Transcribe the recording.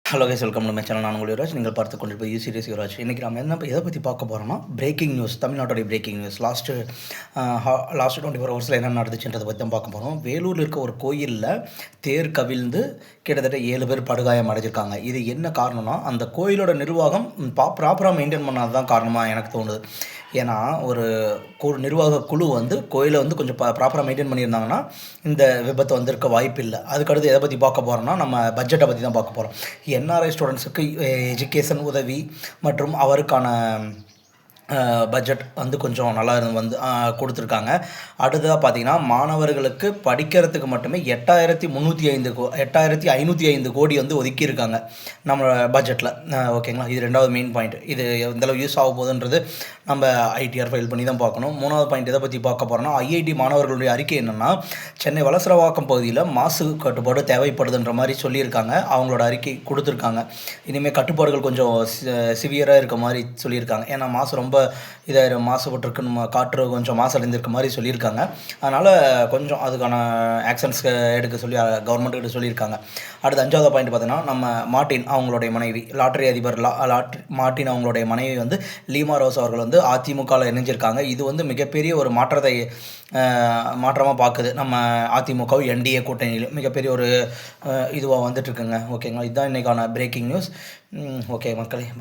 Hello guys, welcome to my channel. நான் உங்கள் யுவராஜ். நீங்கள் பார்த்து கொண்டிருப்பது சீரியஸ் யுவராஜ். இன்றைக்கி நம்ம எதை பற்றி பார்க்க போகிறோம்னா, பிரேக்கிங் நியூஸ், தமிழ்நாட்டுடைய பிரேக்கிங் நியூஸ். லாஸ்ட்டு 24 ஹவர்ஸில் என்ன நடந்துச்சுன்றதை பற்றி தான் பார்க்க போகிறோம். வேலூரில் இருக்க ஒரு கோயிலில் தேர் கவிழ்ந்து கிட்டத்தட்ட 7 பேர் படுகாயம் அடைஞ்சிருக்காங்க. இது என்ன காரணம்னா, அந்த கோயிலோட நிர்வாகம் ப்ராப்பராக மெயின்டைன் பண்ணாது தான் காரணமாக எனக்கு தோணுது. ஏன்னா ஒரு நிர்வாக குழு கோயிலை கொஞ்சம் ப்ராப்பராக மெயின்டைன் பண்ணியிருந்தாங்கன்னா இந்த விபத்து வந்திருக்க வாய்ப்பு இல்லை. அதுக்கடுத்து எதை பற்றி பார்க்க போகிறோம்னா, நம்ம பட்ஜெட்டை பற்றி தான் பார்க்க போகிறோம். என்ஆர்ஐ ஸ்டூடெண்ட்ஸுக்கு எஜுகேஷன் உதவி மற்றும் அவருக்கான பட்ஜெட் கொஞ்சம் நல்லா கொடுத்துருக்காங்க. அடுத்ததாக பார்த்திங்கன்னா, மாணவர்களுக்கு படிக்கிறதுக்கு மட்டுமே 8,505 கோடி ஒதுக்கியிருக்காங்க நம்ம பட்ஜெட்டில். ஓகேங்களா, இது 2வது மெயின் பாயிண்ட். இது எந்தளவு யூஸ் ஆக போகுதுன்றது நம்ம ஐடிஆர் ஃபைல் பண்ணி தான் பார்க்கணும். 3வது பாயிண்ட் எதை பற்றி பார்க்க போகிறோன்னா, ஐஐடி மாணவர்களுடைய அறிக்கை என்னென்னா, சென்னை வலசரவாக்கம் பகுதியில் மாசு கட்டுப்பாடு தேவைப்படுதுன்ற மாதிரி சொல்லியிருக்காங்க. அவங்களோட அறிக்கை கொடுத்துருக்காங்க. இனிமேல் கட்டுப்பாடுகள் கொஞ்சம் சிவியராக இருக்க மாதிரி சொல்லியிருக்காங்க. ஏன்னா மாசு ரொம்ப மாசுபட்டுருக்குன்னு, காற்று கொஞ்சம் மாசடைந்திருக்க மாதிரி சொல்லியிருக்காங்க. அதனால் கொஞ்சம் அதுக்கான ஆக்ஷன்ஸ் எடுக்க சொல்லி கவர்மெண்ட்டுக்கிட்ட சொல்லியிருக்காங்க. அடுத்து 5வது பாயிண்ட் பார்த்தீங்கன்னா, நம்ம மார்ட்டின் அவங்களுடைய மனைவி, லாட்டரி அதிபர் மார்ட்டின் அவங்களுடைய மனைவி லீமா ரோஸ் அவர்கள் அதிமுகவில் இணைஞ்சிருக்காங்க. இது மிகப்பெரிய ஒரு மாற்றமாக பார்க்குது. நம்ம அதிமுகவும் என்டிஏ கூட்டணியில் மிகப்பெரிய ஒரு இதுவாக வந்துட்டுருக்குங்க. ஓகேங்களா, இதுதான் இன்றைக்கான பிரேக்கிங் நியூஸ். ஓகே மக்களே.